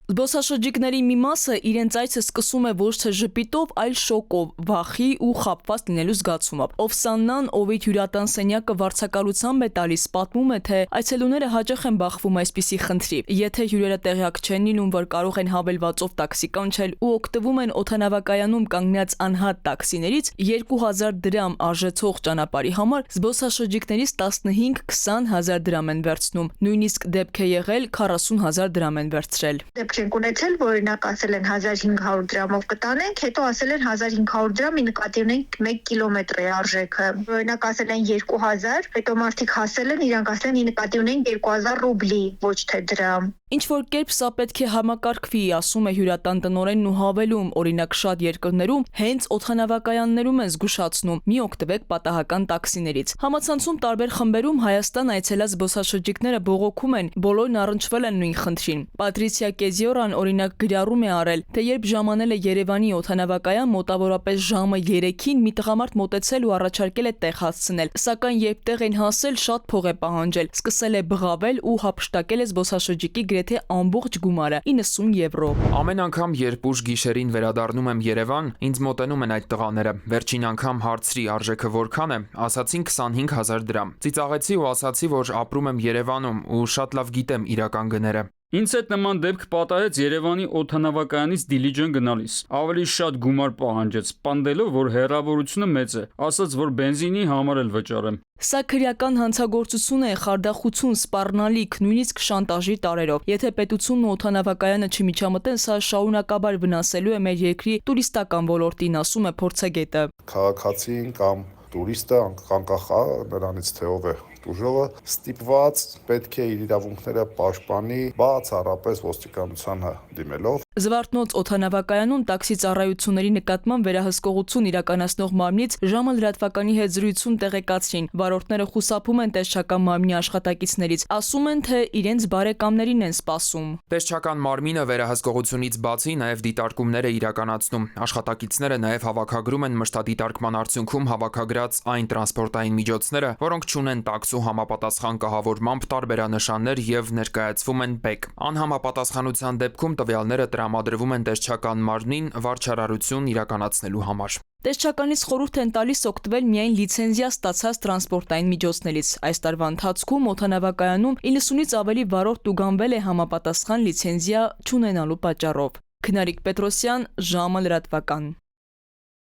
Զբոսաշրջիկների մի մասը իրենց այցը սկսում է ոչ թե ժպիտով, այլ շոկով, վախի ու խաբված լինելու զգացումով։ Օվսաննան, ով իր հյուրատան սենյակը վարձակալությամբ է տալիս, պատմում է, թե այցելուները հաճախ են բախվում այսպիսի խնդրի։ Եթե հյուրերը տեղյակ չեն լինում, որ կարող են հավելվածով տաքսի կանչել ու օգտվում են օդանավակայանում կանգնած անհատ տաքսիներից, 2000 դրամ արժեցող ճանապարհի համար զբոսաշրջիկներից 15-20 հազար դրամ են վերցնում։ Նույնիսկ դեպք է եղել 40 հազար դրամ են վերցրել։ Չենք ունեցել, որ օրինակ ասել են 1500 դրամով կտանենք, հետո ասել են 1500 դրամի նկատի ունենք 1 կիլոմետրի արժեքը։ Օրինակ ասել են 2000, հետո մարդիկ հասել են, իրանք ասել են նկատի ունենք 2000 ռուբլի, ոչ թե դրամ։ Ինչ որ կերպ սա պետք է համակարգվի, ասում է հյուրատան տնօրենն ու հավելում, օրինակ շատ երկրներում հենց օդանավակայաններում են զգուշացնում՝ մի օգտվեք պատահական տաքսիներից։ Համացանցում տարբեր խմբերում Հայաստան այցելած զբոսաշրջիկները բողոքում են, բոլորն առնչվել են նույն խնդրին։ Պատրիցիա Կեզիորան օրինակ գրառում է արել, թե երբ ժամանել է Երևանի օդանավակայան մոտավորապես ժամը 3-ին, մի տղամարդ մոտեցել ու առաջարկել է տեղ հասցնել, սակայն երբ տեղ են հասել, շատ փող է պահանջել, սկսել է բղավել ու հափշտակել է զբոսաշրջիկի գրեթե ամբողջ գումարը՝ 90 եվրո։ Ամեն անգամ, երբ ուշ գիշերին վերադառնում եմ Երևան, ինձ մոտենում են այդ տղաները։ Վերջին անգամ հարցրի արժեքը որքան է, ասացին 25 հազար դրամ։ Ծիծաղեցի ու ասացի, որ ապրում եմ Երևանում ու շատ լավ գիտեմ իրական գները։ Ինձ հետ նման դեպք պատահեց Երևանի օդանավակայանից Դիլիջան գնալիս։ Ավելի շատ գումար պահանջեց, պնդելով, որ հեռավորությունը մեծ է, ասաց, որ բենզինի համար էլ վճարեմ։ Սա քրեական հանցագործություն է, խարդախություն, սպառնալիք, նույնիսկ շանտաժի տարրերով։ Եթե պետությունն ու օդանավակայանը չմիջամտեն, սա շարունակաբար վնասելու է մեր երկրի տուրիստական ոլորտին, ասում է փորձագետը։ Քաղաքացին կամ տուրիստը անկախ նրանից թե ով է ուժովը ստիպված պետք է իր իրավունքները պաշտպանի բացառապես ոստիկանությանը դիմելով։ Զվարթնոց օդանավակայանում տաքսի ծառայությունների նկատմամբ վերահսկողություն իրականացնող մարմնից ժամը լրատվականի հետ զրույցում տեղեկացրին։ Վարորդները խուսափում են տեսչական մարմնի աշխատակիցներից, ասում են, թե իրենց բարեկամներին են սպասում։ Տեսչական մարմինը վերահսկողությունից բացի նաև դիտարկումներ է իրականացնում։ Աշխատակիցները նաև հավաքագրում են մշտադիտարկման արդյունքում հավաքագրած այն տրանսպորտային միջոցները, որոնք չունեն տաքսու համապատասխան կահավորմամբ տարբերանշաններ եւ ներկայացվում են ՊԵԿ։ Անհամապատասխանության դեպքում տվյալները տրամադրվում են տեսչական մարմնին վարչարարություն իրականացնելու համար։ Տեսչականից խորհուրդ են տալիս օգտվել միայն լիցենզիա ստացած տրանսպորտային միջոցներից։ Այս տարվա ընթացքում օդանավակայանում 90-ից ավելի վարորդ տուգանվել է համապատասխան լիցենզիա չունենալու պատճառով։ Քնարիկ Պետրոսյան, ժամը լրատվական։